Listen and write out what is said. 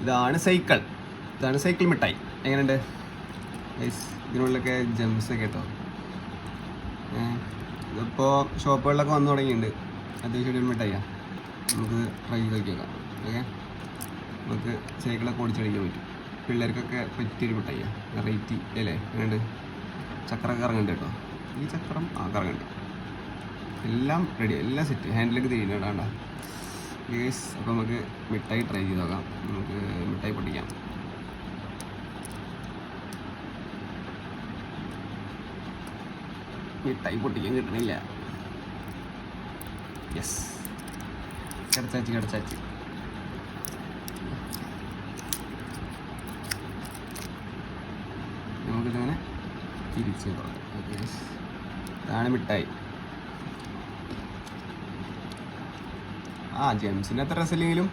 ഇതാണ് സൈക്കിൾ മിഠായി. എങ്ങനെയുണ്ട് ഇതിനുള്ളിലൊക്കെ ജെംസൊക്കെ കേട്ടോ. ഇതിപ്പോൾ ഷോപ്പുകളിലൊക്കെ വന്നു തുടങ്ങിയിട്ടുണ്ട്. അത്യാവശ്യം ഒരു മിഠായിയാണ്. നമുക്ക് ട്രൈ ചെയ്ത് നോക്കിയേക്കാം. ഓക്കെ, നമുക്ക് സൈക്കിളൊക്കെ ഓടിച്ചടിക്കാൻ പറ്റും. പിള്ളേർക്കൊക്കെ പറ്റിയൊരു മിഠായിയാണ്. വെറൈറ്റി അല്ലേ? എങ്ങനെയുണ്ട്? ചക്രമൊക്കെ ഇറങ്ങുന്നുണ്ട് കേട്ടോ. ഈ ചക്രം കറങ്ങുന്നുണ്ട്. എല്ലാം റെഡി, എല്ലാം സെറ്റ്. ഹാൻഡിലൊക്കെ തിരിയുന്നുണ്ട് വേണ്ട ഗേസ്. അപ്പോൾ നമുക്ക് മിഠായി ട്രൈ ചെയ്ത് നോക്കാം. നമുക്ക് മിഠായി പൊട്ടിക്കാം. മിഠായി പൊട്ടിക്കാൻ കിട്ടണില്ല. യെസ്, കിടച്ചാച്ച്. നമുക്കിതങ്ങനെ തിരിച്ച് തുടങ്ങാം. ഓക്കെ, ഇതാണ് മിഠായി. ജെംസിൻ്റെ അത്ര രസമില്ലെങ്കിലും